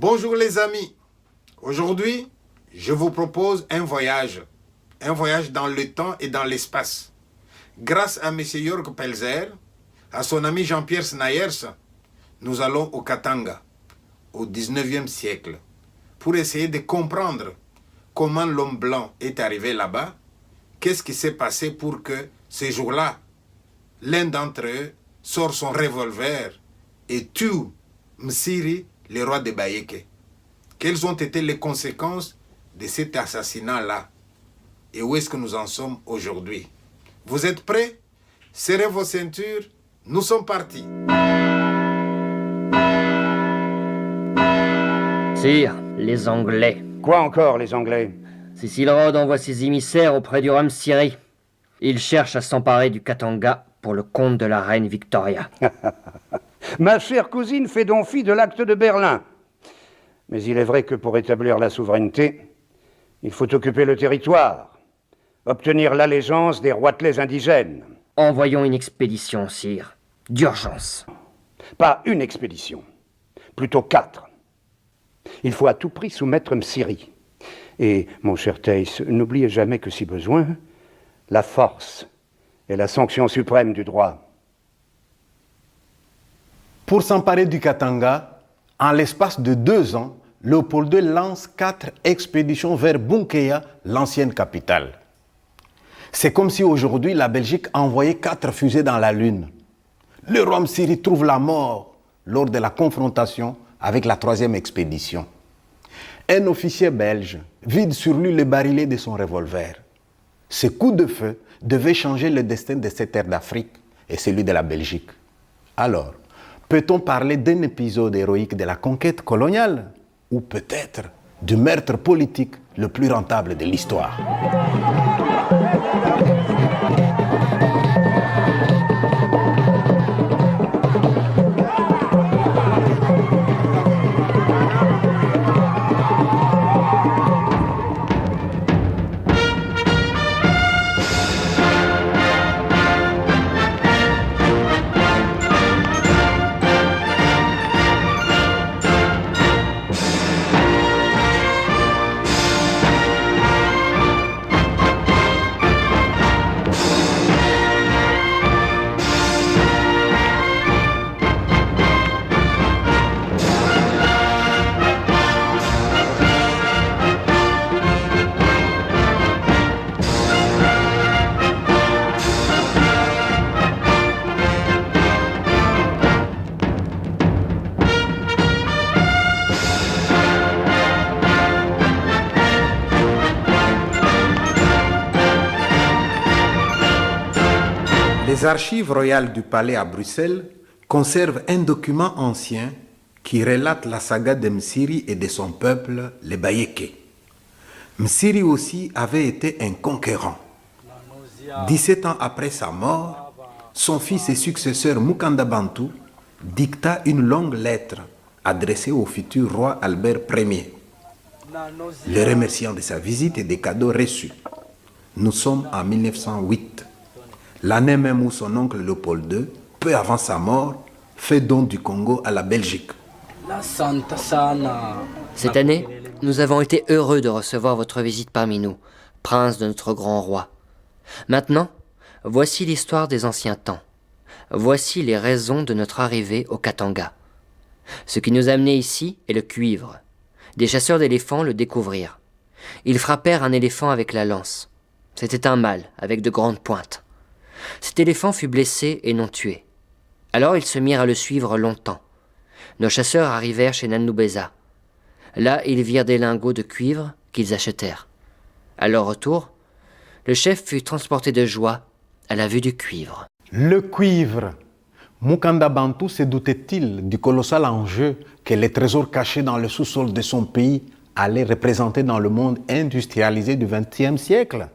Bonjour les amis. Aujourd'hui, je vous propose un voyage dans le temps et dans l'espace. Grâce à M. Jörg Pelzer, à son ami Jean-Pierre Snayers, nous allons au Katanga, au 19e siècle, pour essayer de comprendre comment l'homme blanc est arrivé là-bas, qu'est-ce qui s'est passé pour que, ce jour-là, l'un d'entre eux sort son revolver et tue Msiri, le roi de Bayeke. Quelles ont été les conséquences de cet assassinat-là? Et où est-ce que nous en sommes aujourd'hui? Vous êtes prêts? Serrez vos ceintures, nous sommes partis. Sire, les Anglais. Quoi encore, les Anglais? Cécile Rhodes envoie ses émissaires auprès du roi Msiri. Ils cherchent à s'emparer du Katanga pour le compte de la reine Victoria. Ma chère cousine fait donc fi de l'acte de Berlin. Mais il est vrai que pour établir la souveraineté, il faut occuper le territoire, obtenir l'allégeance des roitelets indigènes. Envoyons une expédition, sire. D'urgence. Pas une expédition, plutôt 4. Il faut à tout prix soumettre Msiri. Et, mon cher Theis, n'oubliez jamais que si besoin, la force est la sanction suprême du droit. Pour s'emparer du Katanga, en l'espace de 2 ans, Léopold II lance 4 expéditions vers Bunkeya, l'ancienne capitale. C'est comme si aujourd'hui la Belgique envoyait 4 fusées dans la Lune. Le roi Msiri trouve la mort lors de la confrontation avec la 3e expédition. Un officier belge vide sur lui le barillet de son revolver. Ce coup de feu devait changer le destin de cette terre d'Afrique et celui de la Belgique. Alors, peut-on parler d'un épisode héroïque de la conquête coloniale ou peut-être du meurtre politique le plus rentable de l'histoire? Les archives royales du palais à Bruxelles conservent un document ancien qui relate la saga de Msiri et de son peuple, les Bayeke. Msiri aussi avait été un conquérant. 17 ans après sa mort, son fils et successeur Mukanda Bantu dicta une longue lettre adressée au futur roi Albert Ier, le remerciant de sa visite et des cadeaux reçus. Nous sommes en 1908. L'année même où son oncle Léopold II, peu avant sa mort, fait don du Congo à la Belgique. Cette année, nous avons été heureux de recevoir votre visite parmi nous, prince de notre grand roi. Maintenant, voici l'histoire des anciens temps. Voici les raisons de notre arrivée au Katanga. Ce qui nous a amenés ici est le cuivre. Des chasseurs d'éléphants le découvrirent. Ils frappèrent un éléphant avec la lance. C'était un mâle, avec de grandes pointes. Cet éléphant fut blessé et non tué. Alors ils se mirent à le suivre longtemps. Nos chasseurs arrivèrent chez Nanoubeza. Là, ils virent des lingots de cuivre qu'ils achetèrent. À leur retour, le chef fut transporté de joie à la vue du cuivre. Le cuivre. Mukanda Bantu se doutait-il du colossal enjeu que les trésors cachés dans le sous-sol de son pays allaient représenter dans le monde industrialisé du XXe siècle?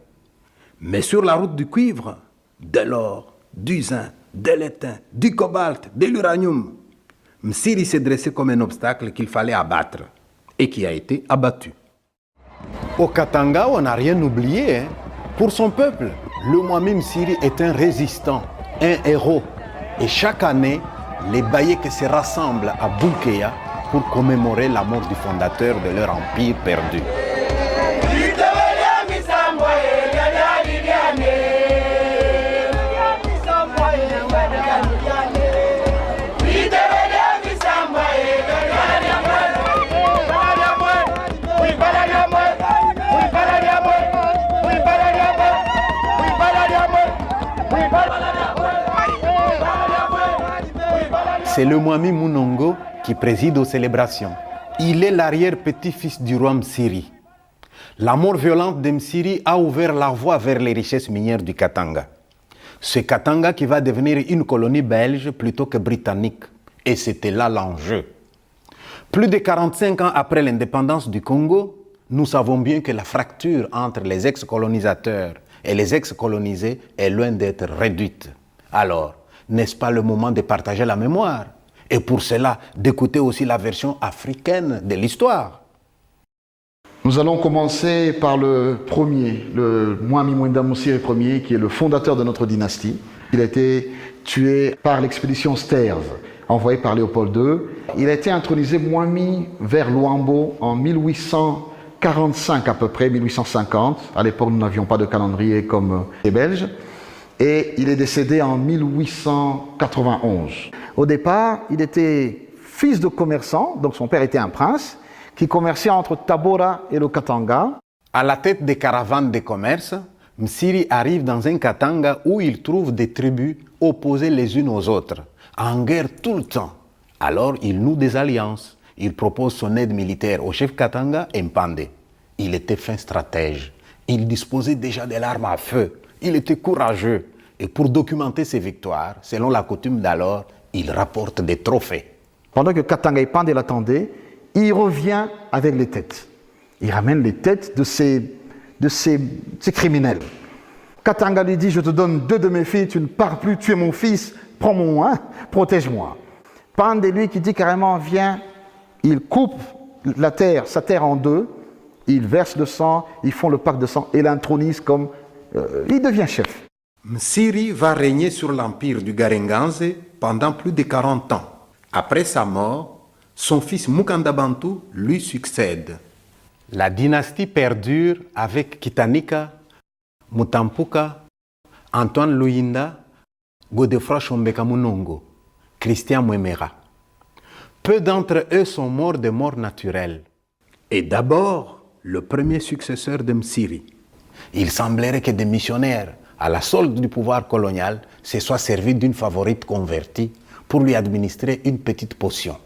Mais sur la route du cuivre, de l'or, du zinc, de l'étain, du cobalt, de l'uranium, Msiri s'est dressé comme un obstacle qu'il fallait abattre et qui a été abattu. Au Katanga, on n'a rien oublié. Pour son peuple, le Mwami Msiri est un résistant, un héros. Et chaque année, les Bayeks se rassemblent à Bunkeya pour commémorer la mort du fondateur de leur empire perdu. C'est le Mwami Munongo qui préside aux célébrations. Il est l'arrière-petit-fils du roi Msiri. La mort violente de Msiri a ouvert la voie vers les richesses minières du Katanga. Ce Katanga qui va devenir une colonie belge plutôt que britannique. Et c'était là l'enjeu. Plus de 45 ans après l'indépendance du Congo, nous savons bien que la fracture entre les ex-colonisateurs et les ex-colonisés est loin d'être réduite. Alors, n'est-ce pas le moment de partager la mémoire? Et pour cela, d'écouter aussi la version africaine de l'histoire. Nous allons commencer par le premier, le Mwami Mwenda Musiri Ier, qui est le fondateur de notre dynastie. Il a été tué par l'expédition Sterve, envoyée par Léopold II. Il a été intronisé Mwami vers Luambo en 1845 à peu près, 1850. À l'époque, nous n'avions pas de calendrier comme les Belges. Et il est décédé en 1891. Au départ, il était fils de commerçant, donc son père était un prince, qui commerçait entre Tabora et le Katanga. À la tête des caravanes de commerce, Msiri arrive dans un Katanga où il trouve des tribus opposées les unes aux autres, en guerre tout le temps. Alors il noue des alliances. Il propose son aide militaire au chef Katanga, Mpande. Il était fin stratège. Il disposait déjà de l'arme à feu. Il était courageux. Et pour documenter ses victoires, selon la coutume d'alors, il rapporte des trophées. Pendant que Katanga et Mpande l'attendaient, il revient avec les têtes. Il ramène les têtes de ces criminels. Katanga lui dit, je te donne 2 de mes filles, tu ne pars plus, tu es mon fils, prends-moi, protège-moi. Mpande, lui, qui dit carrément, viens, il coupe sa terre en 2, il verse le sang, ils font le pacte de sang et l'intronise comme... il devient chef. Msiri va régner sur l'empire du Garenganze pendant plus de 40 ans. Après sa mort, son fils Mukanda Bantu lui succède. La dynastie perdure avec Kitanika, Mutampuka, Antoine Luyinda, Godefroid Shombeka Munongo, Christian Mwemera. Peu d'entre eux sont morts de mort naturelle. Et d'abord, le premier successeur de Msiri. Il semblerait que des missionnaires, à la solde du pouvoir colonial, se soient servis d'une favorite convertie pour lui administrer une petite potion.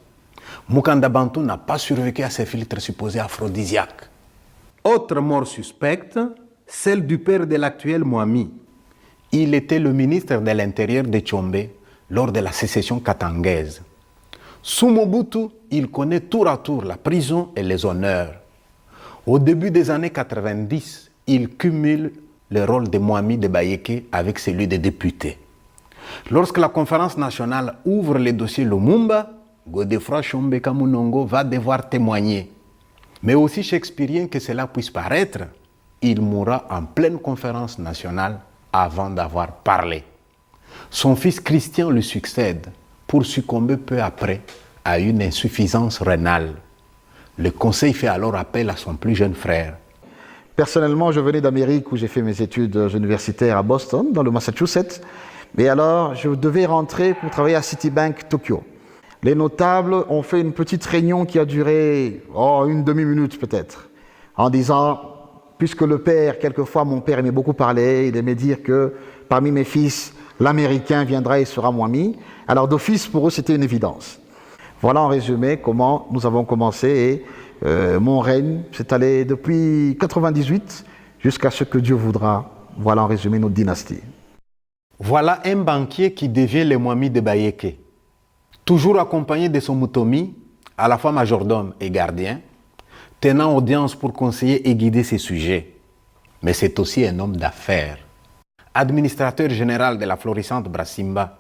Mukanda Bantu n'a pas survécu à ces filtres supposés aphrodisiaques. Autre mort suspecte, celle du père de l'actuel Mwami. Il était le ministre de l'Intérieur de Tchombe lors de la sécession katangaise. Sous Mobutu, il connaît tour à tour la prison et les honneurs. Au début des années 90, il cumule le rôle de Mwami de Bayeke avec celui de député. Lorsque la conférence nationale ouvre le dossier Lumumba, Godefroid Shombeka Munongo va devoir témoigner. Mais aussi shakespearien que cela puisse paraître, il mourra en pleine conférence nationale avant d'avoir parlé. Son fils Christian lui succède pour succomber peu après à une insuffisance rénale. Le conseil fait alors appel à son plus jeune frère. Personnellement, je venais d'Amérique où j'ai fait mes études universitaires à Boston, dans le Massachusetts. Mais alors, je devais rentrer pour travailler à Citibank Tokyo. Les notables ont fait une petite réunion qui a duré une demi-minute peut-être, en disant, puisque le père, quelquefois mon père aimait beaucoup parler, il aimait dire que parmi mes fils, l'Américain viendra et sera Mwami. Alors d'office, pour eux, c'était une évidence. Voilà en résumé comment nous avons commencé et mon règne s'est allé depuis 98 jusqu'à ce que Dieu voudra. Voilà en résumé notre dynastie. Voilà un banquier qui devient le Mwami de Bayeke. Toujours accompagné de son Mutomi, à la fois majordome et gardien, tenant audience pour conseiller et guider ses sujets. Mais c'est aussi un homme d'affaires, administrateur général de la florissante Brassimba.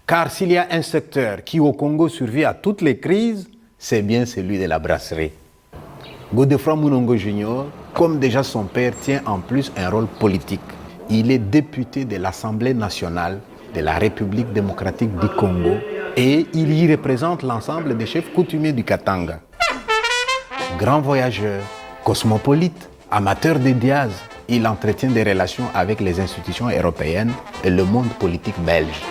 Car s'il y a un secteur qui au Congo survit à toutes les crises, c'est bien celui de la brasserie. Godefroid Munongo Jr., comme déjà son père, tient en plus un rôle politique. Il est député de l'Assemblée nationale de la République démocratique du Congo et il y représente l'ensemble des chefs coutumiers du Katanga. Grand voyageur, cosmopolite, amateur de jazz, il entretient des relations avec les institutions européennes et le monde politique belge.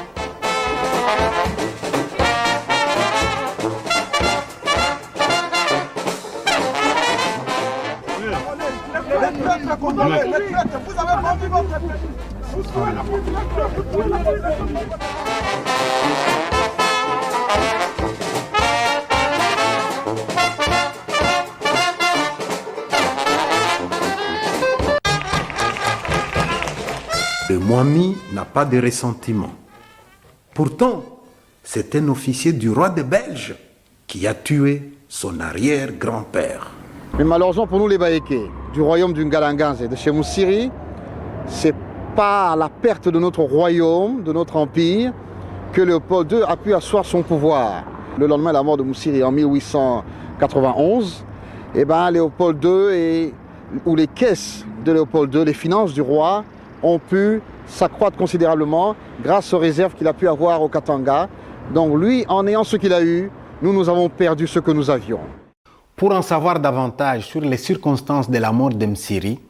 Le Mwami n'a pas de ressentiment. Pourtant, c'est un officier du roi des Belges qui a tué son arrière-grand-père. Mais malheureusement pour nous les Baékés, du royaume du Ngalanganze et de chez Moussiri, c'est pas à la perte de notre royaume, de notre empire, que Léopold II a pu asseoir son pouvoir. Le lendemain de la mort de Moussiri en 1891, Léopold II ou les caisses de Léopold II, les finances du roi, ont pu s'accroître considérablement grâce aux réserves qu'il a pu avoir au Katanga. Donc lui, en ayant ce qu'il a eu, nous avons perdu ce que nous avions. Pour en savoir davantage sur les circonstances de la mort de Msiri,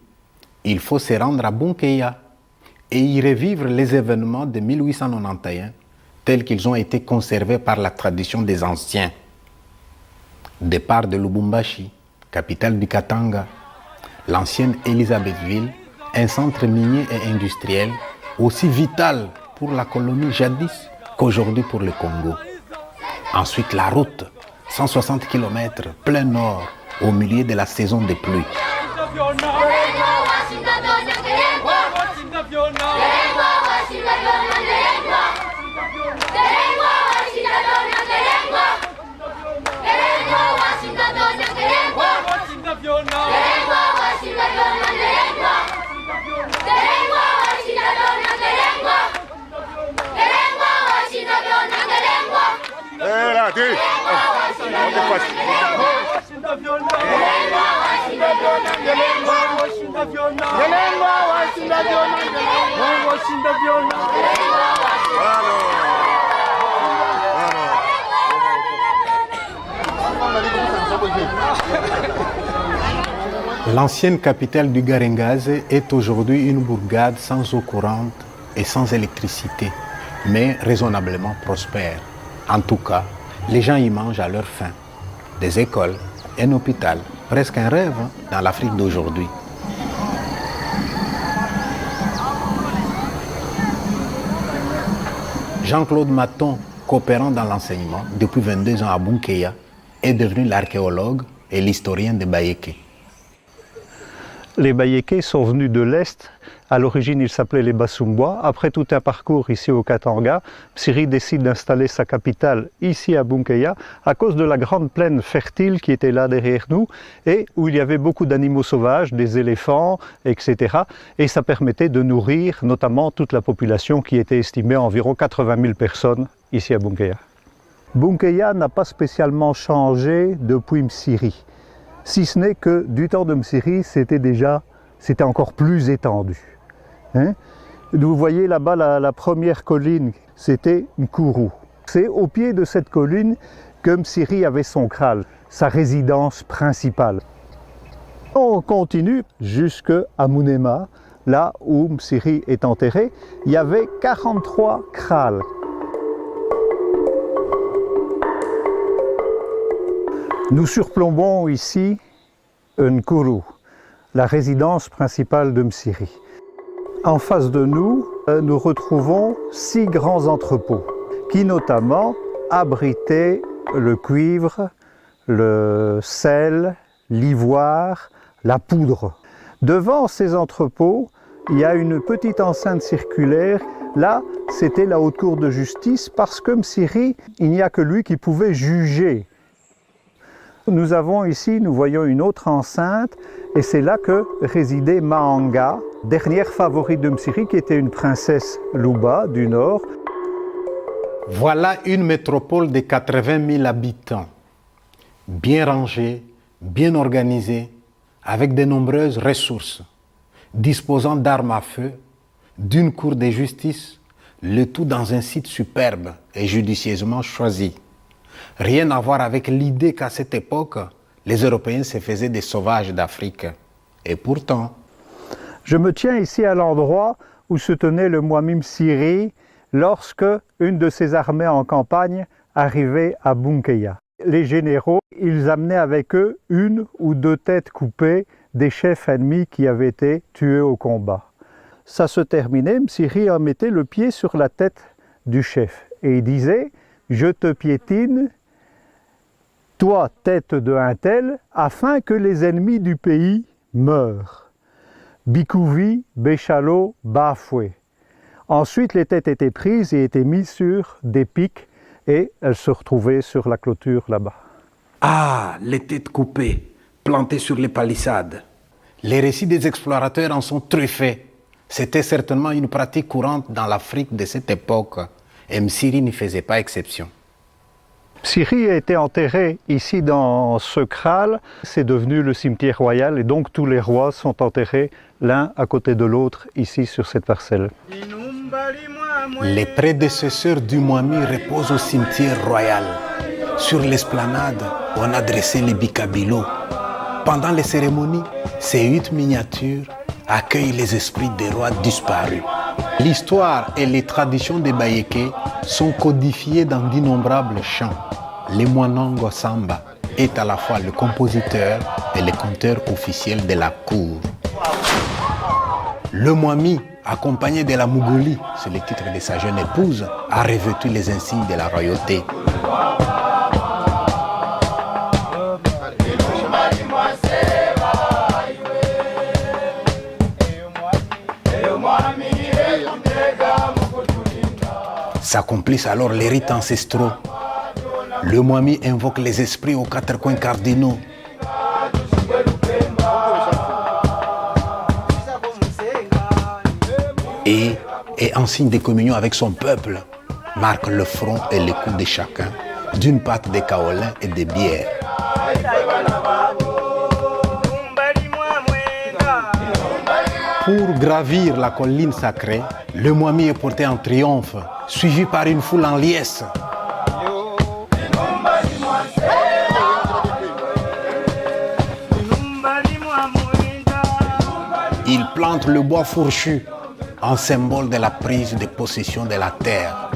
il faut se rendre à Bunkeya et y revivre les événements de 1891 tels qu'ils ont été conservés par la tradition des anciens. Départ de Lubumbashi, capitale du Katanga, l'ancienne Elisabethville, un centre minier et industriel aussi vital pour la colonie jadis qu'aujourd'hui pour le Congo. Ensuite, la route, 160 km, plein nord, au milieu de la saison des pluies. L'ancienne capitale du Ngalanganze est aujourd'hui une bourgade sans eau courante et sans électricité, mais raisonnablement prospère. En tout cas, les gens y mangent à leur faim. Des écoles, un hôpital, presque un rêve dans l'Afrique d'aujourd'hui. Jean-Claude Maton, coopérant dans l'enseignement depuis 22 ans à Bunkeya, est devenu l'archéologue et l'historien des Baékés. Les Baékés sont venus de l'Est. À l'origine, ils s'appelaient les Basumbois. Après tout un parcours ici au Katanga, Msiri décide d'installer sa capitale ici à Bunkeya à cause de la grande plaine fertile qui était là derrière nous et où il y avait beaucoup d'animaux sauvages, des éléphants, etc. Et ça permettait de nourrir notamment toute la population qui était estimée à environ 80 000 personnes ici à Bunkeya. Bunkeya n'a pas spécialement changé depuis Msiri, si ce n'est que du temps de Msiri, c'était encore plus étendu. Hein? Vous voyez là-bas la première colline, c'était Nkuru. C'est au pied de cette colline que Msiri avait son kraal, sa résidence principale. On continue jusqu'à Munema, là où Msiri est enterré. Il y avait 43 kraals. Nous surplombons ici Nkuru, la résidence principale de Msiri. En face de nous, nous retrouvons 6 grands entrepôts qui notamment abritaient le cuivre, le sel, l'ivoire, la poudre. Devant ces entrepôts, il y a une petite enceinte circulaire. Là, c'était la haute cour de justice parce que Msiri, il n'y a que lui qui pouvait juger. Nous avons ici, nous voyons une autre enceinte et c'est là que résidait Mahanga, dernière favorite de Msiri qui était une princesse Luba du Nord. Voilà une métropole de 80 000 habitants, bien rangée, bien organisée, avec de nombreuses ressources, disposant d'armes à feu, d'une cour de justice, le tout dans un site superbe et judicieusement choisi. Rien à voir avec l'idée qu'à cette époque, les Européens se faisaient des sauvages d'Afrique. Et pourtant... Je me tiens ici à l'endroit où se tenait le Mwami Msiri lorsque une de ses armées en campagne arrivait à Bunkeya. Les généraux, ils amenaient avec eux une ou deux têtes coupées des chefs ennemis qui avaient été tués au combat. Ça se terminait, Msiri en mettait le pied sur la tête du chef et il disait « Je te piétine, toi tête de un tel, afin que les ennemis du pays meurent. » Bikouvi, Béchalo, Bafoué. Ensuite, les têtes étaient prises et étaient mises sur des pics et elles se retrouvaient sur la clôture là-bas. Ah, les têtes coupées, plantées sur les palissades. Les récits des explorateurs en sont truffés. C'était certainement une pratique courante dans l'Afrique de cette époque et Msiri n'y faisait pas exception. Msiri a été enterré ici dans ce kraal. C'est devenu le cimetière royal et donc tous les rois sont enterrés l'un à côté de l'autre ici sur cette parcelle. Les prédécesseurs du Mwami reposent au cimetière royal. Sur l'esplanade, on a dressé les bikabilos. Pendant les cérémonies, ces 8 miniatures accueillent les esprits des rois disparus. L'histoire et les traditions des Bayéké sont codifiées dans d'innombrables chants. Le Mwanango Samba est à la fois le compositeur et le conteur officiel de la cour. Le Mwami, accompagné de la Mugoli, c'est le titre de sa jeune épouse, a revêtu les insignes de la royauté. S'accomplissent alors les rites ancestraux. Le Mwami invoque les esprits aux 4 coins cardinaux. Et en signe de communion avec son peuple, marque le front et le cou de chacun d'une pâte de kaolin et de bière. Pour gravir la colline sacrée, le Mwami est porté en triomphe, suivi par une foule en liesse. Il plante le bois fourchu en symbole de la prise de possession de la terre.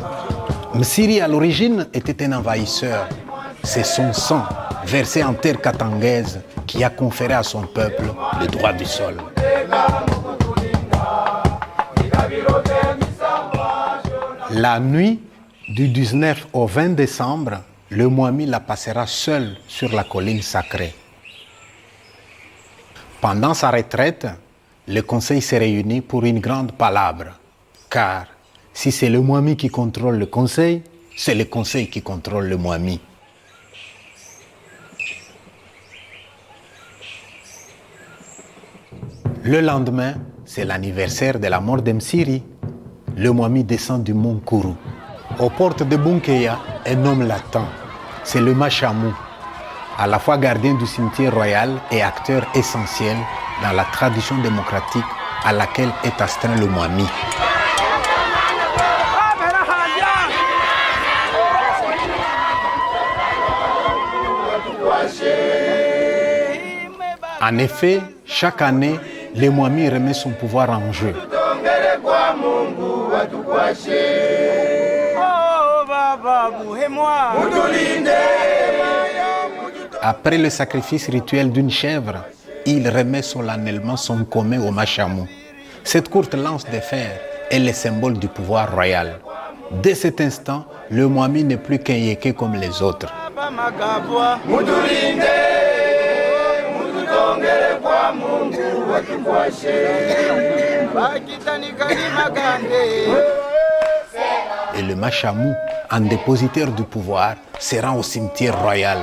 Msiri à l'origine était un envahisseur. C'est son sang, versé en terre katangaise, qui a conféré à son peuple le droit du sol. La nuit du 19 au 20 décembre, le Mwami la passera seul sur la colline sacrée. Pendant sa retraite, le conseil s'est réuni pour une grande palabre. Car si c'est le Mwami qui contrôle le conseil, c'est le conseil qui contrôle le Mwami. Le lendemain, c'est l'anniversaire de la mort de Msiri. Le Mwami descend du mont Kourou. Aux portes de Bunkeya, un homme l'attend. C'est le Machamou, à la fois gardien du cimetière royal et acteur essentiel dans la tradition démocratique à laquelle est astreint le Mwami. En effet, chaque année, le Mwami remet son pouvoir en jeu. Après le sacrifice rituel d'une chèvre, il remet solennellement son commet au Machamou. Cette courte lance de fer est le symbole du pouvoir royal. Dès cet instant, le Mwami n'est plus qu'un yéké comme les autres. Et le Machamou, en dépositaire du pouvoir, se rend au cimetière royal.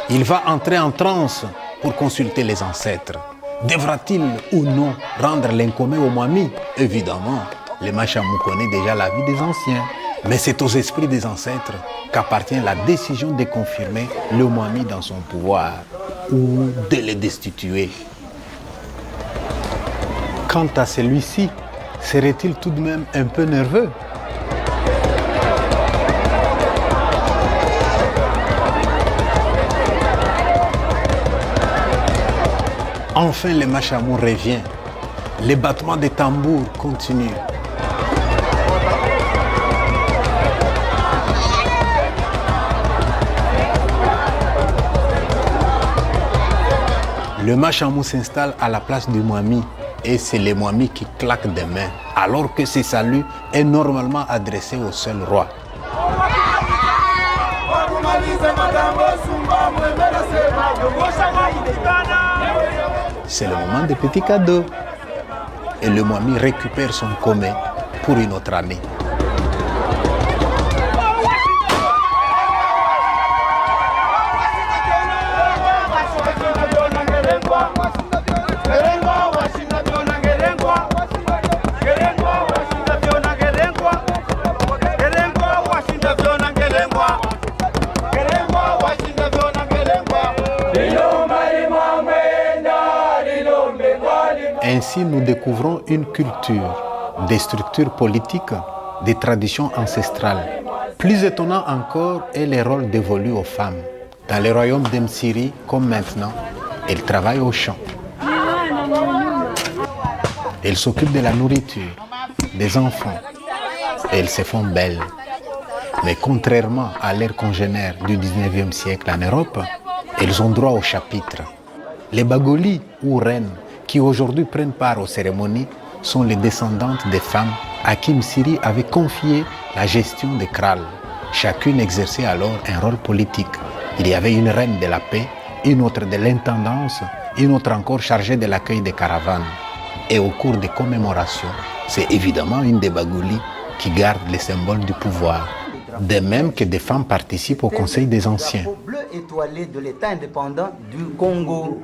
Il va entrer en transe pour consulter les ancêtres. Devra-t-il ou non rendre l'incommet au Mwami? Évidemment, le Machamou connaît déjà la vie des anciens. Mais c'est aux esprits des ancêtres qu'appartient la décision de confirmer le Mwami dans son pouvoir ou de le destituer. Quant à celui-ci, serait-il tout de même un peu nerveux? Enfin, le Machamou revient. Les battements des tambours continuent. Le Machamou s'installe à la place du Mwami et c'est le Mwami qui claque des mains, alors que ce salut est normalement adressé au seul roi. C'est le moment des petits cadeaux. Et le Mwami récupère son commet pour une autre année. Ainsi, nous découvrons une culture, des structures politiques, des traditions ancestrales. Plus étonnant encore est le rôle dévolu aux femmes. Dans les royaumes d'Msiri, comme maintenant, elles travaillent au champ. Elles s'occupent de la nourriture, des enfants. Elles se font belles. Mais contrairement à leurs congénères du 19e siècle en Europe, elles ont droit au chapitre. Les bagolis ou reines qui aujourd'hui prennent part aux cérémonies sont les descendantes des femmes à qui Msiri avait confié la gestion des krals. Chacune exerçait alors un rôle politique. Il y avait une reine de la paix, une autre de l'intendance, une autre encore chargée de l'accueil des caravanes. Et au cours des commémorations, c'est évidemment une des bagolis qui garde les symboles du pouvoir. De même que des femmes participent au Conseil des Anciens. Le drapeau bleu étoilé de l'État indépendant du Congo.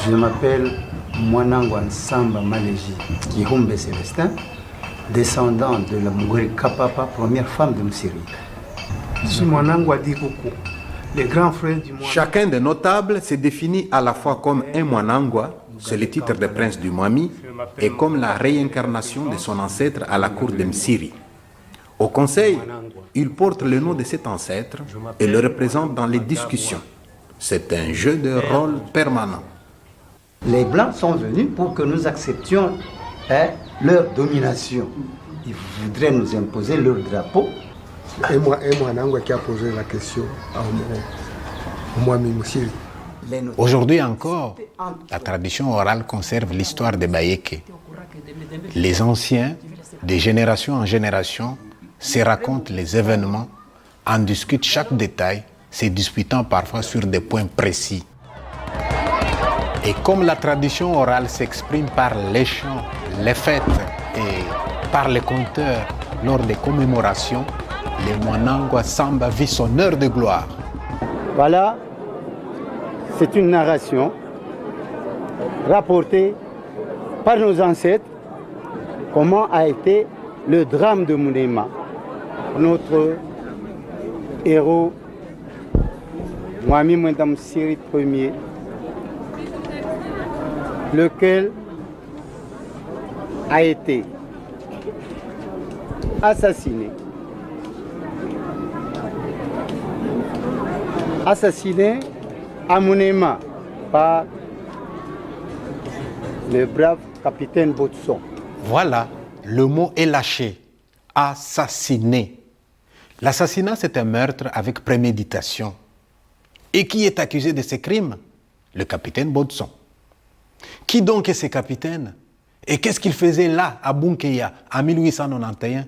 Je m'appelle Mwanangwa Nsamba Maléji Gihumbe Célestin, descendant de la Mugweri Kapapa, première femme de Msiri. Je suis Mwanangwa Dikuku, le grand frère du Mwami. Chacun des notables se définit à la fois comme un Mwanangwa, c'est le titre de prince du Mwami, et comme la réincarnation de son ancêtre à la cour de Msiri. Au conseil, il porte le nom de cet ancêtre et le représente dans les discussions. C'est un jeu de rôle permanent. Les Blancs sont venus pour que nous acceptions leur domination. Ils voudraient nous imposer leur drapeau. Et moi, Nangwa qui a posé la question à Mwami Msiri. Aujourd'hui encore, la tradition orale conserve l'histoire des Bayeke. Les anciens, de génération en génération, se racontent les événements, en discutent chaque détail, se disputant parfois sur des points précis. Et comme la tradition orale s'exprime par les chants, les fêtes et par les conteurs lors des commémorations, le Mwanangwa Samba vit son heure de gloire. Voilà, c'est une narration rapportée par nos ancêtres, comment a été le drame de Mounema. Notre héros, Mwami Mwenda Msiri Ier, lequel a été assassiné à Mounema par le brave capitaine Botson. Voilà, le mot est lâché. Assassiné. L'assassinat, c'est un meurtre avec préméditation. Et qui est accusé de ces crimes? Le capitaine Botson. Qui donc est ce capitaine? Et qu'est-ce qu'il faisait là, à Bunkeya, en 1891?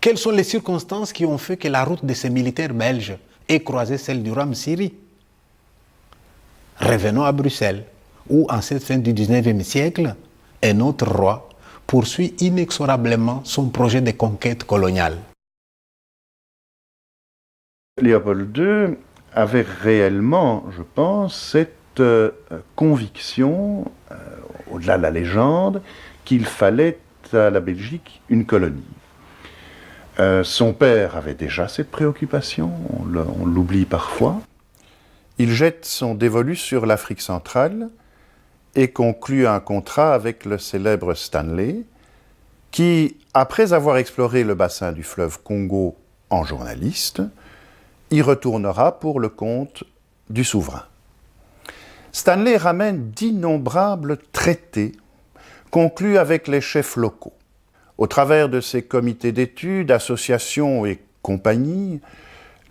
Quelles sont les circonstances qui ont fait que la route de ces militaires belges ait croisé celle du roi Msiri? Revenons à Bruxelles, où en cette fin du 19e siècle, un autre roi poursuit inexorablement son projet de conquête coloniale. Léopold II avait réellement, je pense, cette conviction, au-delà de la légende, qu'il fallait à la Belgique une colonie. Son père avait déjà cette préoccupation, on l'oublie parfois. Il jette son dévolu sur l'Afrique centrale et conclut un contrat avec le célèbre Stanley, qui, après avoir exploré le bassin du fleuve Congo en journaliste, y retournera pour le compte du souverain. Stanley ramène d'innombrables traités conclus avec les chefs locaux. Au travers de ses comités d'études, associations et compagnies,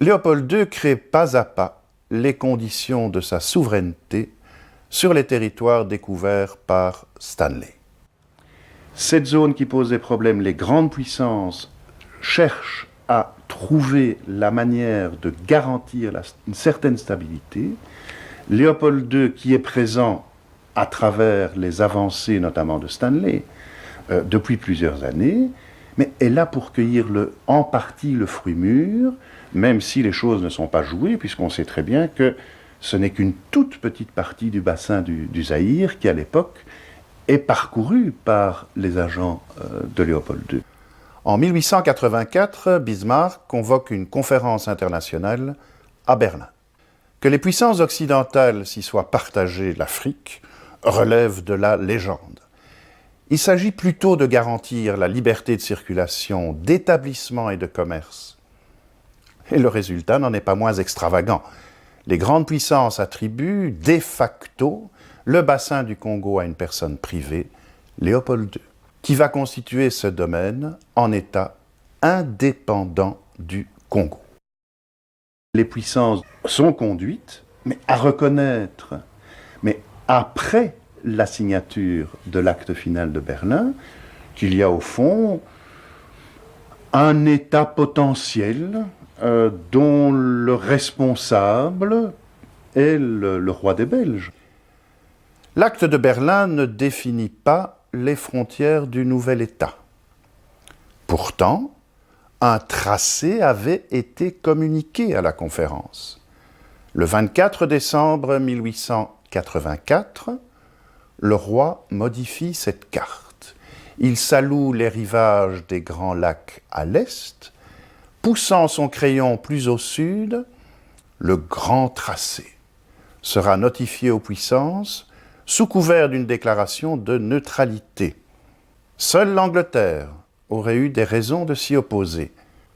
Léopold II crée pas à pas les conditions de sa souveraineté sur les territoires découverts par Stanley. Cette zone qui posait problème, les grandes puissances cherchent à trouver la manière de garantir une certaine stabilité. Léopold II, qui est présent à travers les avancées notamment de Stanley depuis plusieurs années, mais est là pour cueillir en partie le fruit mûr, même si les choses ne sont pas jouées, puisqu'on sait très bien que ce n'est qu'une toute petite partie du bassin du Zaïre qui, à l'époque, est parcouru par les agents de Léopold II. En 1884, Bismarck convoque une conférence internationale à Berlin. Que les puissances occidentales s'y soient partagées l'Afrique relève de la légende. Il s'agit plutôt de garantir la liberté de circulation, d'établissement et de commerce. Et le résultat n'en est pas moins extravagant. Les grandes puissances attribuent de facto le bassin du Congo à une personne privée, Léopold II, qui va constituer ce domaine en État indépendant du Congo. Les puissances sont conduites, mais à reconnaître, mais après la signature de l'acte final de Berlin, qu'il y a au fond un État potentiel dont le responsable est le roi des Belges. L'acte de Berlin ne définit pas les frontières du nouvel État. Pourtant, un tracé avait été communiqué à la conférence. Le 24 décembre 1884, le roi modifie cette carte. Il saloue les rivages des grands lacs à l'est, poussant son crayon plus au sud, le grand tracé sera notifié aux puissances sous couvert d'une déclaration de neutralité. Seule l'Angleterre aurait eu des raisons de s'y opposer,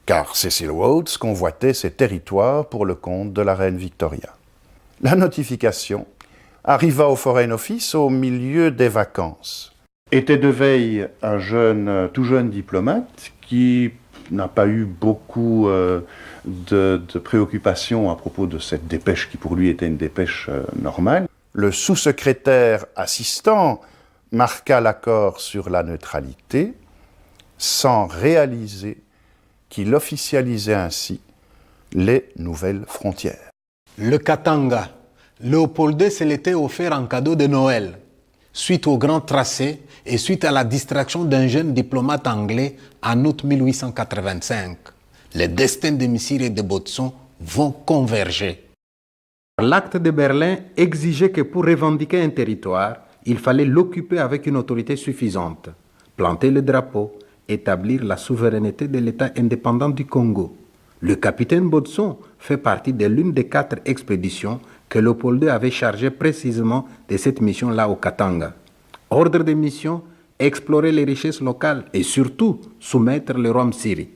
car Cecil Rhodes convoitait ces territoires pour le compte de la reine Victoria. La notification arriva au Foreign Office au milieu des vacances. Était de veille un tout jeune diplomate qui n'a pas eu beaucoup de préoccupations à propos de cette dépêche qui pour lui était une dépêche normale. Le sous-secrétaire assistant marqua l'accord sur la neutralité sans réaliser qu'il officialisait ainsi les nouvelles frontières. Le Katanga, Léopold II se l'était offert en cadeau de Noël, suite au grand tracé et suite à la distraction d'un jeune diplomate anglais en août 1885. Les destins de Missiri et de Botson vont converger. L'acte de Berlin exigeait que pour revendiquer un territoire, il fallait l'occuper avec une autorité suffisante, planter le drapeau, établir la souveraineté de l'État indépendant du Congo. Le capitaine Botson fait partie de l'une des 4 expéditions que Léopold II avait chargées précisément de cette mission-là au Katanga. Ordre de mission, explorer les richesses locales et surtout soumettre le roi Msiri.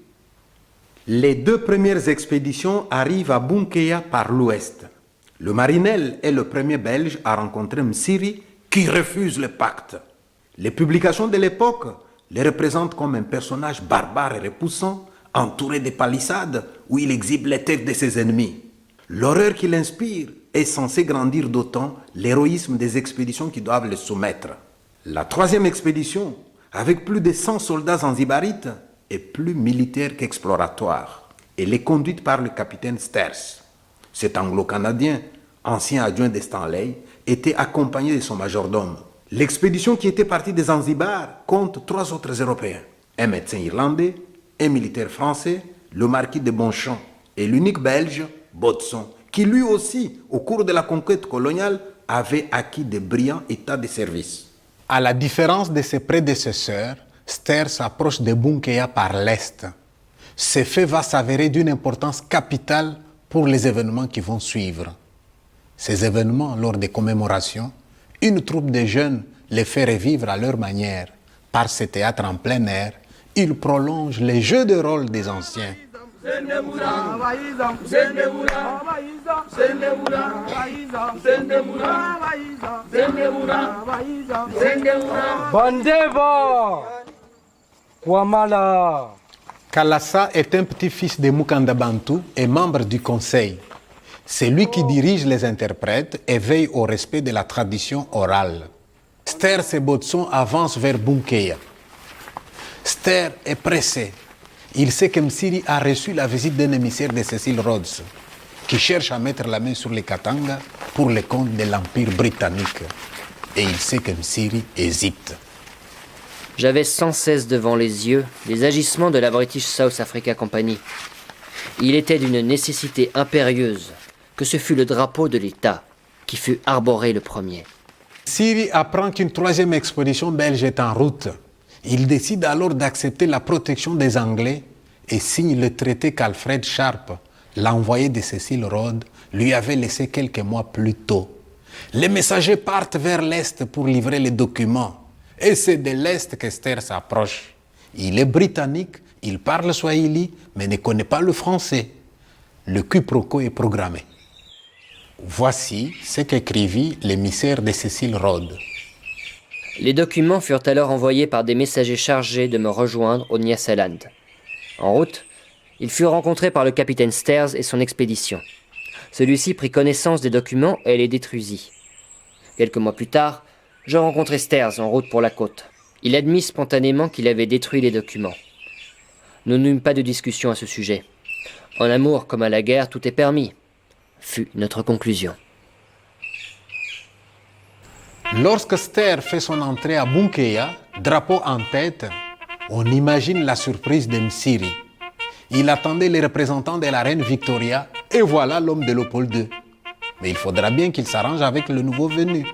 Les 2 premières expéditions arrivent à Bunkeya par l'ouest. Le Marinel est le premier Belge à rencontrer Msiri qui refuse le pacte. Les publications de l'époque le représentent comme un personnage barbare et repoussant, entouré de palissades où il exhibe les têtes de ses ennemis. L'horreur qu'il inspire est censée grandir d'autant l'héroïsme des expéditions qui doivent le soumettre. La 3e expédition, avec plus de 100 soldats zanzibarites, est plus militaire qu'exploratoire. Elle est conduite par le capitaine Sters. Cet anglo-canadien, ancien adjoint de Stanley, était accompagné de son majordome. L'expédition qui était partie de Zanzibar compte 3 autres Européens. Un médecin irlandais, un militaire français, le marquis de Bonchamp, et l'unique Belge, Botson, qui lui aussi, au cours de la conquête coloniale, avait acquis de brillants états de service. À la différence de ses prédécesseurs, Sters s'approche de Bunkeya par l'est. Ce fait va s'avérer d'une importance capitale pour les événements qui vont suivre. Ces événements, lors des commémorations, une troupe de jeunes les fait revivre à leur manière, par ce théâtre en plein air il prolonge les jeux de rôle des anciens. Bandeva Wamala. Kalassa est un petit-fils de Mukanda Bantu et membre du conseil. C'est lui qui dirige les interprètes et veille au respect de la tradition orale. Ster Sebotson avance vers Bunkeya. Ster est pressé. Il sait que Msiri a reçu la visite d'un émissaire de Cecil Rhodes, qui cherche à mettre la main sur les Katanga pour le compte de l'Empire britannique. Et il sait que Msiri hésite. J'avais sans cesse devant les yeux les agissements de la British South Africa Company. Il était d'une nécessité impérieuse que ce fût le drapeau de l'État qui fut arboré le premier. Msiri apprend qu'une troisième expédition belge est en route. Il décide alors d'accepter la protection des Anglais et signe le traité qu'Alfred Sharp, l'envoyé de Cecil Rhodes, lui avait laissé quelques mois plus tôt. Les messagers partent vers l'Est pour livrer les documents. Et c'est de l'Est que Ster s'approche. Il est britannique, il parle swahili, mais ne connaît pas le français. Le quiproquo est programmé. Voici ce qu'écrivit l'émissaire de Cecil Rhodes. Les documents furent alors envoyés par des messagers chargés de me rejoindre au Nyasaland. En route, ils furent rencontrés par le capitaine Stairs et son expédition. Celui-ci prit connaissance des documents et les détruisit. Quelques mois plus tard, je rencontrai Stairs en route pour la côte. Il admit spontanément qu'il avait détruit les documents. Nous n'eûmes pas de discussion à ce sujet. En amour comme à la guerre, tout est permis, fut notre conclusion. Lorsque Ster fait son entrée à Bunkeya, drapeau en tête, on imagine la surprise de Msiri. Il attendait les représentants de la reine Victoria et voilà l'homme de Léopold II. Mais il faudra bien qu'il s'arrange avec le nouveau venu.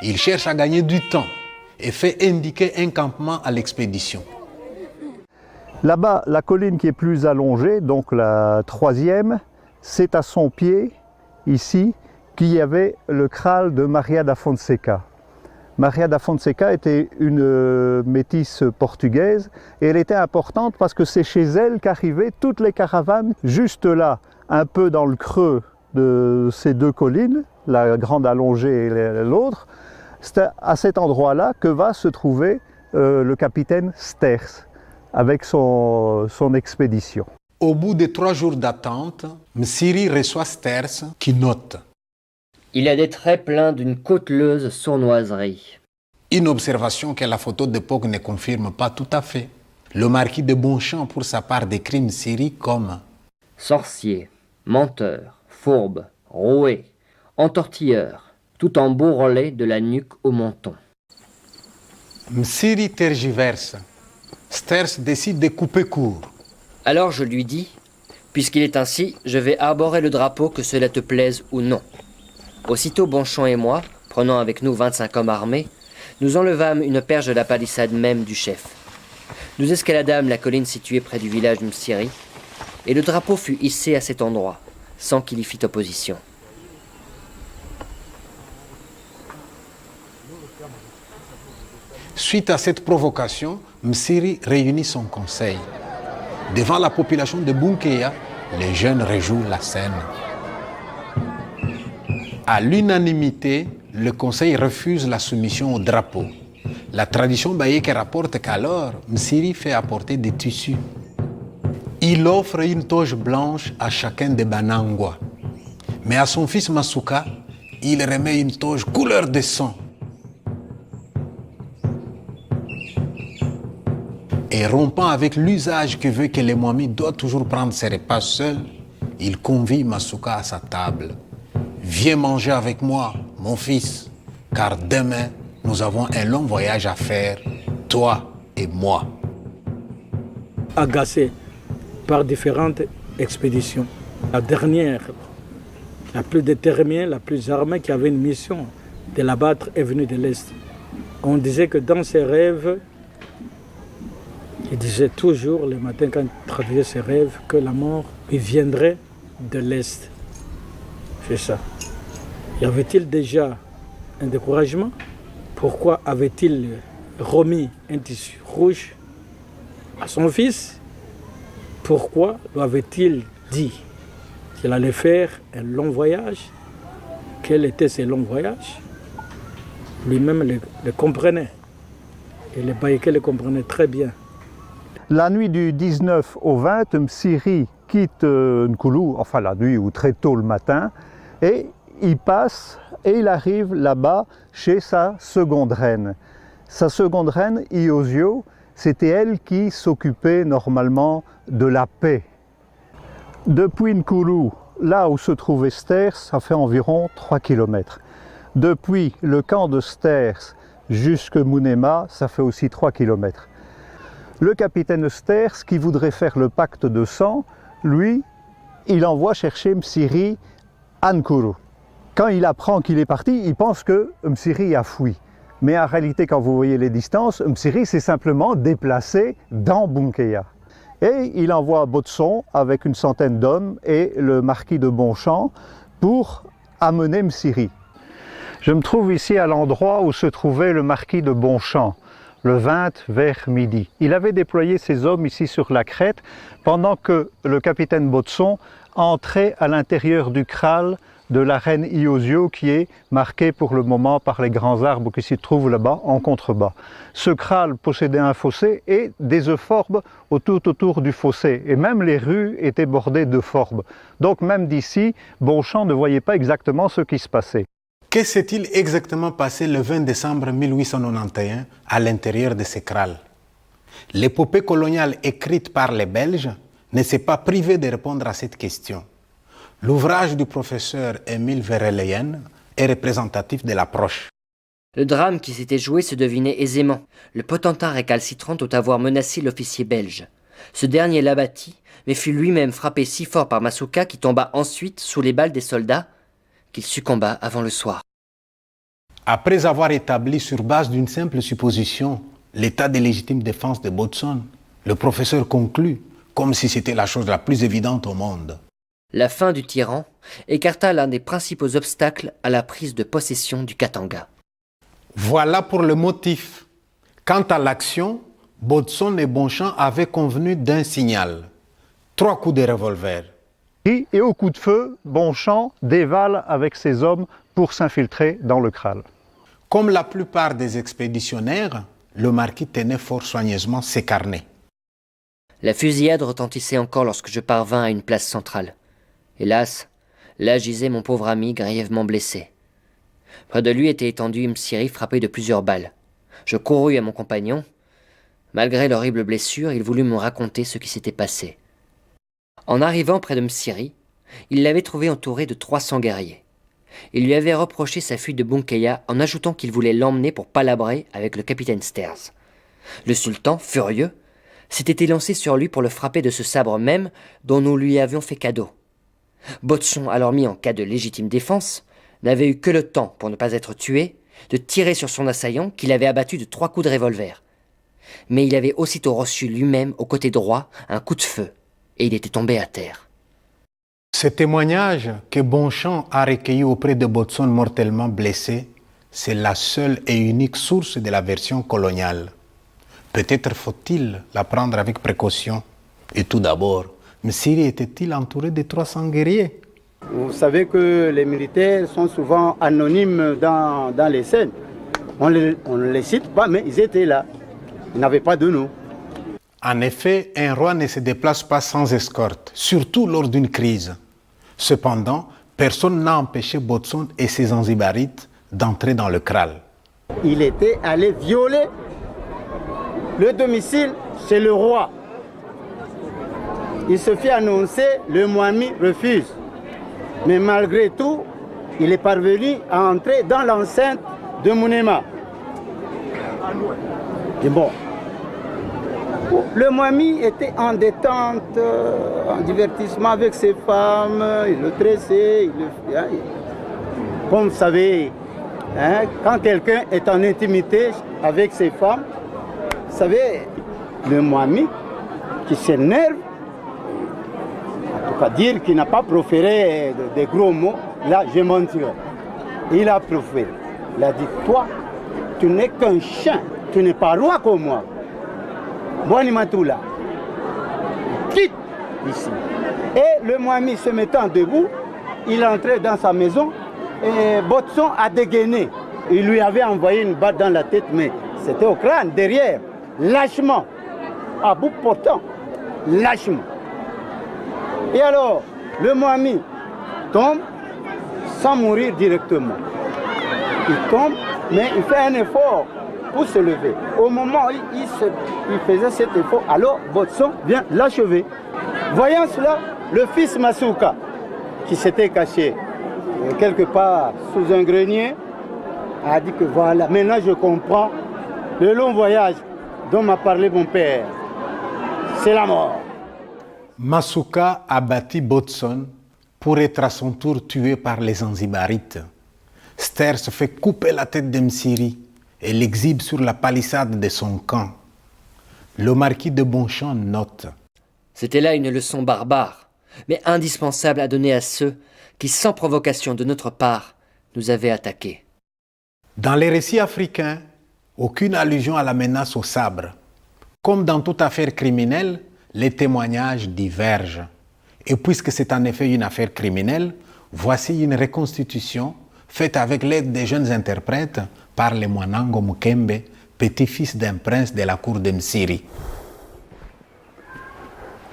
Il cherche à gagner du temps et fait indiquer un campement à l'expédition. Là-bas, la colline qui est plus allongée, donc la troisième, c'est à son pied, ici, qu'il y avait le kraal de Maria da Fonseca. Maria da Fonseca était une métisse portugaise et elle était importante parce que c'est chez elle qu'arrivaient toutes les caravanes, juste là, un peu dans le creux de ces deux collines, la grande allongée et l'autre. C'est à cet endroit-là que va se trouver le capitaine Stairs avec son expédition. Au bout de 3 jours d'attente, Msiri reçoit Stairs qui note. Il a des traits pleins d'une cauteleuse sournoiserie. Une observation que la photo d'époque ne confirme pas tout à fait. Le marquis de Bonchamp, pour sa part, décrit Msiri comme sorcier, menteur, fourbe, roué, entortilleur, tout en bourrelet de la nuque au menton. Msiri tergiverse. Stairs décide de couper court. Alors je lui dis, puisqu'il est ainsi, je vais arborer le drapeau que cela te plaise ou non. Aussitôt Bonchamp et moi, prenant avec nous 25 hommes armés, nous enlevâmes une perche de la palissade même du chef. Nous escaladâmes la colline située près du village de Msiri, et le drapeau fut hissé à cet endroit, sans qu'il y fît opposition. Suite à cette provocation, Msiri réunit son conseil. Devant la population de Bunkeya, les jeunes rejouent la scène. À l'unanimité, le conseil refuse la soumission au drapeau. La tradition baïque rapporte qu'alors, Msiri fait apporter des tissus. Il offre une toge blanche à chacun des Banangwa. Mais à son fils Masuka, il remet une toge couleur de sang. Et rompant avec l'usage que veut que le Mwami doit toujours prendre ses repas seul, il convie Masuka à sa table. Viens manger avec moi, mon fils, car demain, nous avons un long voyage à faire, toi et moi. Agacé par différentes expéditions. La dernière, la plus déterminée, la plus armée, qui avait une mission de l'abattre, est venue de l'Est. On disait que dans ses rêves, il disait toujours le matin quand il traduisait ses rêves que la mort lui viendrait de l'Est. C'est ça. Y avait-il déjà un découragement? Pourquoi avait-il remis un tissu rouge à son fils pourquoi lui avait-il dit qu'il allait faire un long voyage, quels étaient ces longs voyages. Lui-même le comprenait. Et les Baïkés le comprenaient très bien. La nuit du 19 au 20, Msiri quitte Nkulu, enfin la nuit ou très tôt le matin, et il passe et il arrive là-bas chez sa seconde reine. Sa seconde reine, Iosio, c'était elle qui s'occupait normalement de la paix. Depuis Nkulu, là où se trouvait Sters, ça fait environ 3 km. Depuis le camp de Sters jusque Munema, ça fait aussi 3 km. Le capitaine Sters, qui voudrait faire le pacte de sang, lui, il envoie chercher Msiri à Nkulu. Quand il apprend qu'il est parti, il pense que Msiri a fui. Mais en réalité, quand vous voyez les distances, Msiri s'est simplement déplacé dans Bunkeya. Et il envoie Botson avec une centaine d'hommes et le marquis de Bonchamp pour amener Msiri. Je me trouve ici à l'endroit où se trouvait le marquis de Bonchamp, le 20 vers midi. Il avait déployé ses hommes ici sur la crête pendant que le capitaine Botson entrait à l'intérieur du kraal de la reine Iosio qui est marqué pour le moment par les grands arbres qui s'y trouvent là-bas en contrebas. Ce kraal possédait un fossé et des euphorbes autour du fossé et même les rues étaient bordées d'euphorbes. Donc même d'ici, Bonchamp ne voyait pas exactement ce qui se passait. Que s'est-il exactement passé le 20 décembre 1891 à l'intérieur de ces krals? L'épopée coloniale écrite par les Belges ne s'est pas privée de répondre à cette question. L'ouvrage du professeur Émile Verheleyen est représentatif de l'approche. Le drame qui s'était joué se devinait aisément. Le potentat récalcitrant doit avoir menacé l'officier belge. Ce dernier l'abattit, mais fut lui-même frappé si fort par Masuka qui tomba ensuite sous les balles des soldats qu'il succomba avant le soir. Après avoir établi sur base d'une simple supposition l'état de légitime défense de Botson, le professeur conclut, comme si c'était la chose la plus évidente au monde. La fin du tyran écarta l'un des principaux obstacles à la prise de possession du Katanga. Voilà pour le motif. Quant à l'action, Botson et Bonchamp avaient convenu d'un signal. 3 coups de revolver. Et au coup de feu, Bonchamp dévale avec ses hommes pour s'infiltrer dans le kraal. Comme la plupart des expéditionnaires, le marquis tenait fort soigneusement ses carnets. La fusillade retentissait encore lorsque je parvins à une place centrale. Hélas, là gisait mon pauvre ami grièvement blessé. Près de lui était étendu Msiri frappé de plusieurs balles. Je courus à mon compagnon. Malgré l'horrible blessure, il voulut me raconter ce qui s'était passé. En arrivant près de Msiri, il l'avait trouvé entouré de 300 guerriers. Il lui avait reproché sa fuite de Bunkeya en ajoutant qu'il voulait l'emmener pour palabrer avec le capitaine Sters. Le sultan, furieux, s'était élancé sur lui pour le frapper de ce sabre même dont nous lui avions fait cadeau. Botson, alors mis en cas de légitime défense, n'avait eu que le temps, pour ne pas être tué, de tirer sur son assaillant qu'il avait abattu de 3 coups de revolver. Mais il avait aussitôt reçu lui-même au côté droit un coup de feu, et il était tombé à terre. Ce témoignage que Bonchamp a recueilli auprès de Botson mortellement blessé, c'est la seule et unique source de la version coloniale. Peut-être faut-il la prendre avec précaution. Et tout d'abord, Msiri était-il entouré de 300 guerriers? Vous savez que les militaires sont souvent anonymes dans les scènes. On ne les cite pas, mais ils étaient là. Ils n'avaient pas de nom. En effet, un roi ne se déplace pas sans escorte, surtout lors d'une crise. Cependant, personne n'a empêché Botson et ses Zanzibarites d'entrer dans le kraal. Il était allé violer le domicile chez le roi. Il se fit annoncer, le Mwami refuse. Mais malgré tout, il est parvenu à entrer dans l'enceinte de Munema. Et bon, le Mwami était en détente, en divertissement avec ses femmes, il le tressait, comme vous savez, hein, quand quelqu'un est en intimité avec ses femmes, vous savez, le Mwami qui s'énerve, en tout cas dire qu'il n'a pas proféré des gros mots, là je mentirais. Il a proféré, il a dit, toi, tu n'es qu'un chien, tu n'es pas roi comme moi. Boni Matula. ici. Et le Mwami se mettant debout, il entrait dans sa maison et Botson a dégainé. Il lui avait envoyé une balle dans la tête, mais c'était au crâne, derrière, lâchement, à bout portant, lâchement. Et alors, le Mwami tombe sans mourir directement. Il tombe, mais il fait un effort pour se lever. Au moment où il faisait cet effort, alors Botson vient l'achever. Voyant cela, le fils Masuka, qui s'était caché quelque part sous un grenier, a dit que voilà, maintenant je comprends le long voyage dont m'a parlé mon père. C'est la mort. Masuka a bâti Botson pour être à son tour tué par les Zanzibarites. Ster se fait couper la tête de Msiri et l'exhibe sur la palissade de son camp. Le marquis de Bonchamp note: C'était là une leçon barbare, mais indispensable à donner à ceux qui, sans provocation de notre part, nous avaient attaqués. Dans les récits africains, aucune allusion à la menace au sabre. Comme dans toute affaire criminelle, les témoignages divergent. Et puisque c'est en effet une affaire criminelle, voici une reconstitution faite avec l'aide des jeunes interprètes par le Mwanango Mukembe, petit-fils d'un prince de la cour de Msiri.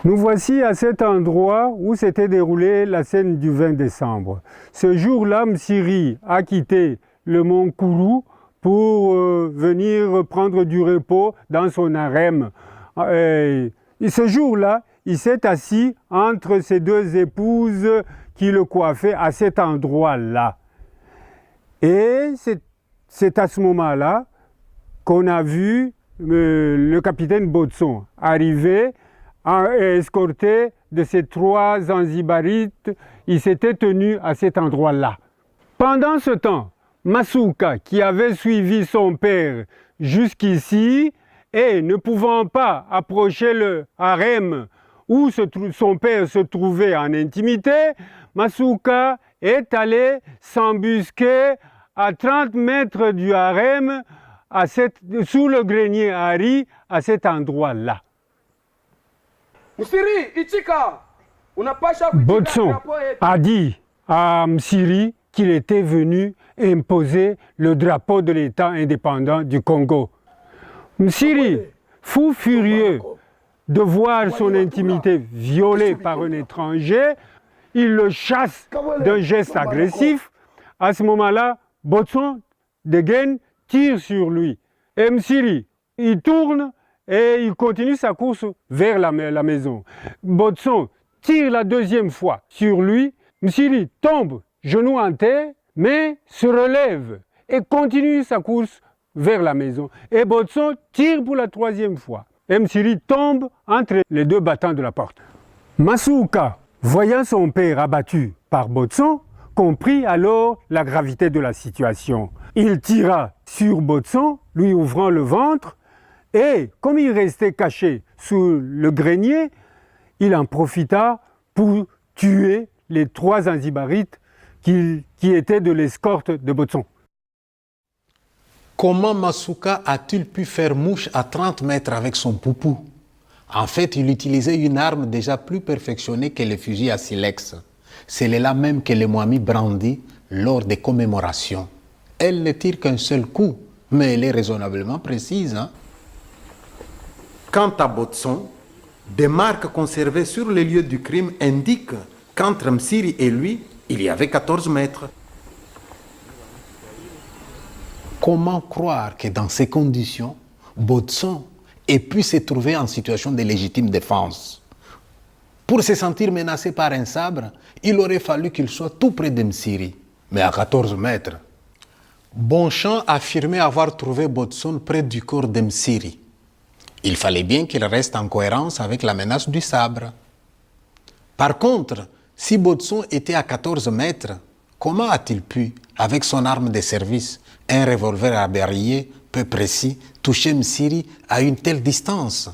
Nous voici à cet endroit où s'était déroulée la scène du 20 décembre. Ce jour-là, Msiri a quitté le mont Kourou pour venir prendre du repos dans son harem. Et ce jour-là, il s'est assis entre ses deux épouses qui le coiffaient à cet endroit-là. Et c'est à ce moment-là qu'on a vu le capitaine Botson arriver escorté de ces 3 Zanzibarites. Il s'était tenu à cet endroit-là. Pendant ce temps, Masuka, qui avait suivi son père jusqu'ici et ne pouvant pas approcher le harem où son père se trouvait en intimité, Masuka est allé s'embusquer à 30 mètres du harem, sous le grenier Hari, à cet endroit-là. Botson a dit à Msiri qu'il était venu imposer le drapeau de l'État indépendant du Congo. Msiri, fou furieux de voir son intimité violée par un étranger, il le chasse d'un geste agressif. À ce moment-là, Botson dégaine, tire sur lui. Et Msiri, il tourne et il continue sa course vers la maison. Botson tire la deuxième fois sur lui. Msiri tombe, genou en terre, mais se relève et continue sa course vers la maison. Et Botson tire pour la 3e fois. Et Msiri tombe entre les 2 battants de la porte. Masuka, voyant son père abattu par Botson, comprit alors la gravité de la situation. Il tira sur Botson, lui ouvrant le ventre, et comme il restait caché sous le grenier, il en profita pour tuer les 3 Zanzibarites qui étaient de l'escorte de Botson. Comment Masuka a-t-il pu faire mouche à 30 mètres avec son poupou? En fait, il utilisait une arme déjà plus perfectionnée que le fusil à silex. C'est là même que le Mwami brandit lors des commémorations. Elle ne tire qu'un seul coup, mais elle est raisonnablement précise. Quant à Botson, des marques conservées sur les lieux du crime indiquent qu'entre Msiri et lui, il y avait 14 mètres. Comment croire que dans ces conditions, Botson ait pu se trouver en situation de légitime défense? Pour se sentir menacé par un sabre, il aurait fallu qu'il soit tout près de Msiri, mais à 14 mètres. Bonchamp affirmait avoir trouvé Botson près du corps de Msiri. Il fallait bien qu'il reste en cohérence avec la menace du sabre. Par contre, si Botson était à 14 mètres, comment a-t-il pu, avec son arme de service, un revolver à barillet peu précis, toucher Msiri à une telle distance?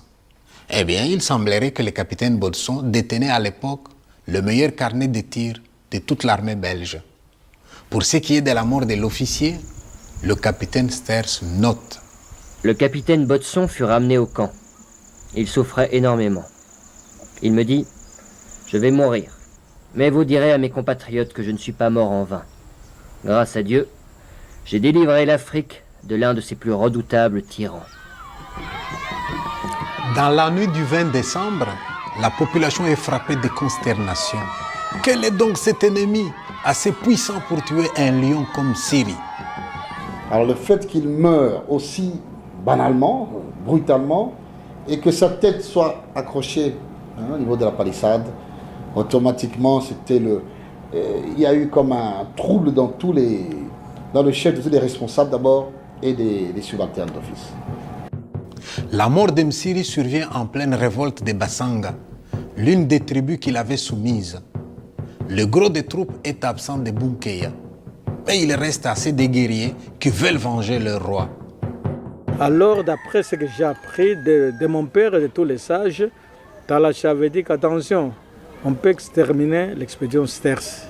Eh bien, il semblerait que le capitaine Botson détenait à l'époque le meilleur carnet de tir de toute l'armée belge. Pour ce qui est de la mort de l'officier, le capitaine Sters note: Le capitaine Botson fut ramené au camp. Il souffrait énormément. Il me dit: Je vais mourir. Mais vous direz à mes compatriotes que je ne suis pas mort en vain. Grâce à Dieu, j'ai délivré l'Afrique de l'un de ses plus redoutables tyrans. Dans la nuit du 20 décembre, la population est frappée de consternation. Quel est donc cet ennemi assez puissant pour tuer un lion comme Siri? Alors le fait qu'il meure aussi banalement, brutalement, et que sa tête soit accrochée au niveau de la palissade, automatiquement c'était il y a eu comme un trouble dans le chef de tous les responsables d'abord et des subalternes d'office. La mort d'Msiri survient en pleine révolte des Basanga, l'une des tribus qu'il avait soumises. Le gros des troupes est absent de Bunkeya, mais il reste assez de guerriers qui veulent venger leur roi. Alors, d'après ce que j'ai appris de mon père et de tous les sages, Talacha avait dit qu'attention, on peut exterminer l'expédition Sters,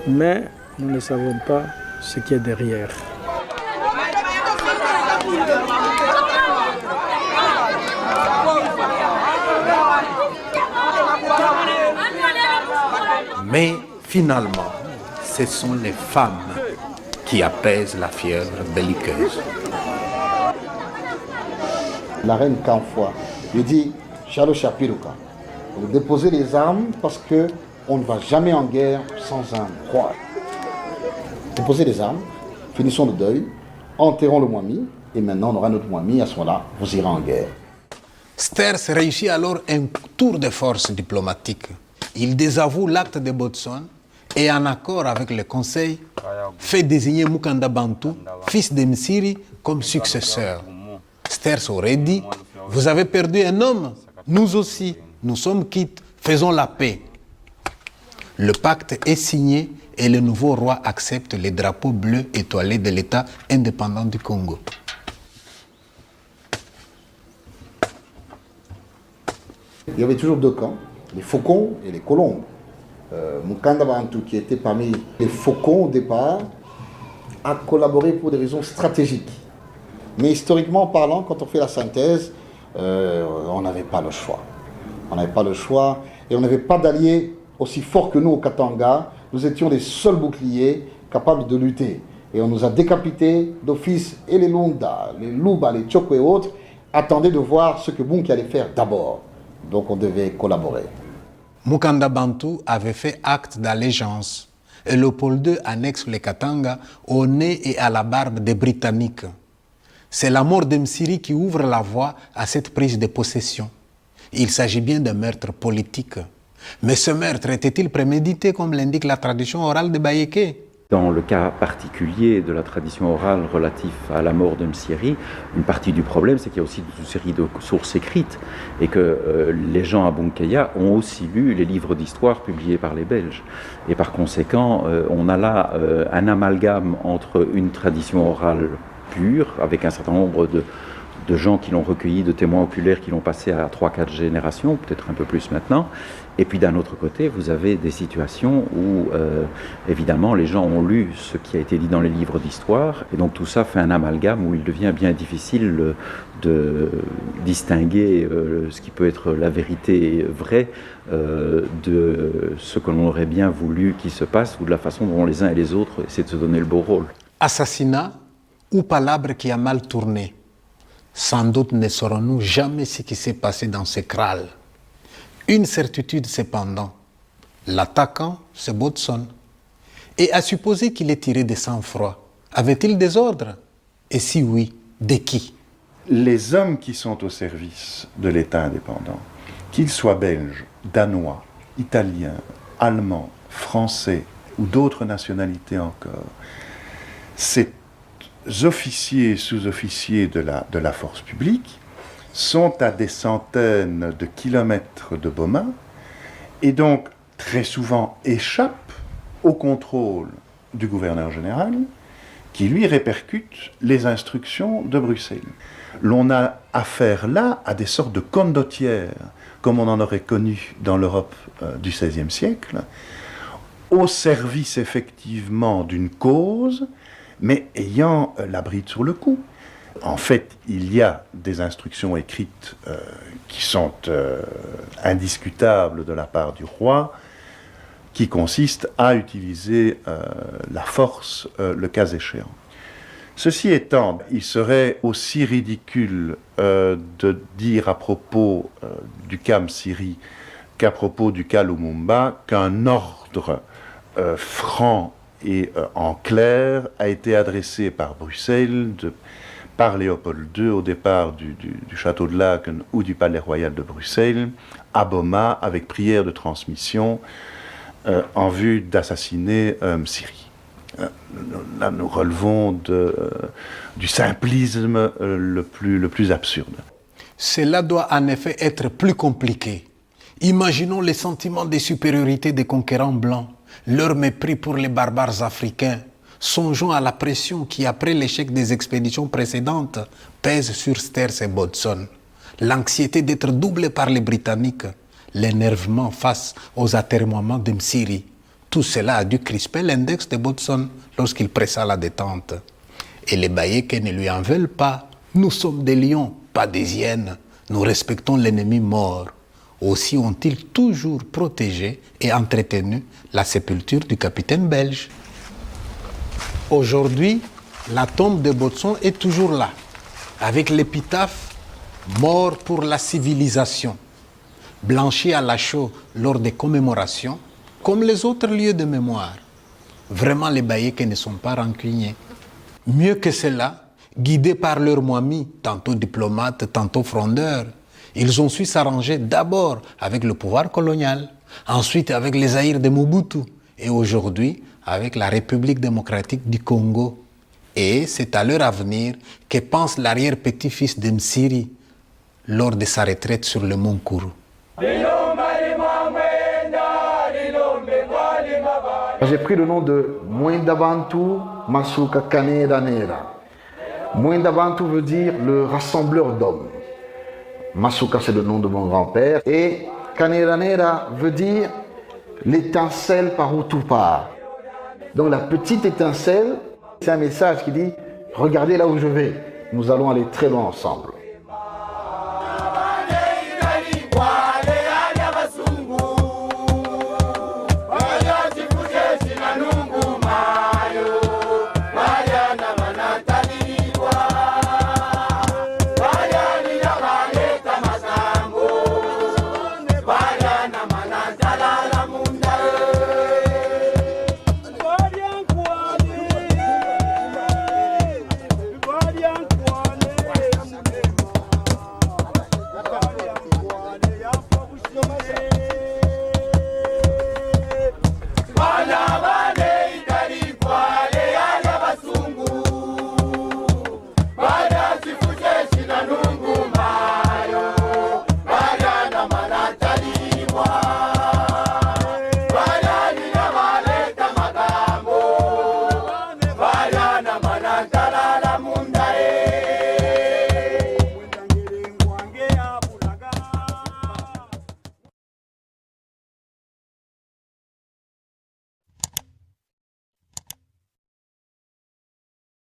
mais nous ne savons pas ce qui est derrière. Mais finalement, ce sont les femmes qui apaisent la fièvre belliqueuse. La reine Kanfwa lui dit « Chalo Chapiruka, vous déposez les armes parce qu'on ne va jamais en guerre sans un roi. Déposez les armes, finissons le deuil, enterrons le Mwami, et maintenant on aura notre Mwami, à ce moment-là, vous irez en guerre. » Sters réussit alors un tour de force diplomatique. Il désavoue l'acte de Botson et, en accord avec le conseil, fait désigner Mukanda Bantu, fils de Msiri, comme successeur. Sters aurait dit « Vous avez perdu un homme, nous aussi, nous sommes quittes, faisons la paix. » Le pacte est signé et le nouveau roi accepte les drapeaux bleus étoilés de l'État indépendant du Congo. Il y avait toujours deux camps, les faucons et les colombes. Mukanda Bantu, qui était parmi les faucons au départ, a collaboré pour des raisons stratégiques. Mais historiquement parlant, quand on fait la synthèse, on n'avait pas le choix. On n'avait pas le choix et on n'avait pas d'alliés aussi forts que nous au Katanga. Nous étions les seuls boucliers capables de lutter. Et on nous a décapités d'office, et les Lunda, les Luba, les Tchoko et autres attendaient de voir ce que Bunki allait faire d'abord. Donc on devait collaborer. Mukanda Bantu avait fait acte d'allégeance et Léopold II annexe les Katanga au nez et à la barbe des Britanniques. C'est la mort de Msiri qui ouvre la voie à cette prise de possession. Il s'agit bien d'un meurtre politique. Mais ce meurtre était-il prémédité comme l'indique la tradition orale de Bayeke? Dans le cas particulier de la tradition orale relative à la mort de Msiri, une partie du problème, c'est qu'il y a aussi une série de sources écrites et que les gens à Bunkeya ont aussi lu les livres d'histoire publiés par les Belges. Et par conséquent, on a là un amalgame entre une tradition orale pure, avec un certain nombre de gens qui l'ont recueilli, de témoins oculaires qui l'ont passé à 3-4 générations, peut-être un peu plus maintenant. Et puis d'un autre côté, vous avez des situations où, évidemment, les gens ont lu ce qui a été dit dans les livres d'histoire, et donc tout ça fait un amalgame où il devient bien difficile de distinguer ce qui peut être la vérité vraie de ce que l'on aurait bien voulu qu'il se passe, ou de la façon dont les uns et les autres essaient de se donner le beau rôle. Assassinat ou palabre qui a mal tourné. Sans doute ne saurons-nous jamais ce qui s'est passé dans ce kraal. Une certitude cependant, l'attaquant, c'est Botson. Et à supposer qu'il ait tiré de sang-froid, avait-il des ordres? Et si oui, de qui? Les hommes qui sont au service de l'État indépendant, qu'ils soient belges, danois, italiens, allemands, français ou d'autres nationalités encore, ces officiers et sous-officiers de la force publique sont à des centaines de kilomètres de Boma et donc très souvent échappent au contrôle du gouverneur général qui lui répercute les instructions de Bruxelles. L'on a affaire là à des sortes de condottières, comme on en aurait connu dans l'Europe du XVIe siècle, au service effectivement d'une cause, mais ayant la bride sur le cou. En fait, il y a des instructions écrites qui sont indiscutables de la part du roi, qui consistent à utiliser la force le cas échéant. Ceci étant, il serait aussi ridicule de dire à propos du cas Msiri qu'à propos du cas Lumumba qu'un ordre franc et en clair a été adressé par Bruxelles, par Léopold II au départ du château de Laeken ou du palais royal de Bruxelles, à Boma, avec prière de transmission en vue d'assassiner Msiri. Là, nous relevons du simplisme le plus absurde. Cela doit en effet être plus compliqué. Imaginons les sentiments de supériorité des conquérants blancs, leur mépris pour les barbares africains. Songeons à la pression qui, après l'échec des expéditions précédentes, pèse sur Sters et Bodson. L'anxiété d'être doublé par les Britanniques, l'énervement face aux atermoiements de Msiri. Tout cela a dû crisper l'index de Bodson lorsqu'il pressa la détente. Et les Bayékés ne lui en veulent pas. Nous sommes des lions, pas des hyènes. Nous respectons l'ennemi mort. Aussi ont-ils toujours protégé et entretenu la sépulture du capitaine belge. Aujourd'hui, la tombe de Bodson est toujours là, avec l'épitaphe « Mort pour la civilisation », blanchi à la chaux lors des commémorations, comme les autres lieux de mémoire. Vraiment, les Bayékés ne sont pas rancuniers. Mieux que cela, guidés par leurs moimis, tantôt diplomates, tantôt frondeurs, ils ont su s'arranger d'abord avec le pouvoir colonial, ensuite avec les Zaïre de Mobutu, et aujourd'hui avec la République démocratique du Congo. Et c'est à leur avenir que pense l'arrière-petit-fils de Msiri lors de sa retraite sur le mont Kourou. J'ai pris le nom de Mwenda Bantu Masuka Kaneranera. Mwenda Bantu veut dire le rassembleur d'hommes. Masuka, c'est le nom de mon grand-père. Et Kaneranera veut dire l'étincelle par où tout part. Donc la petite étincelle, c'est un message qui dit « Regardez là où je vais, nous allons aller très loin ensemble ». Thank you.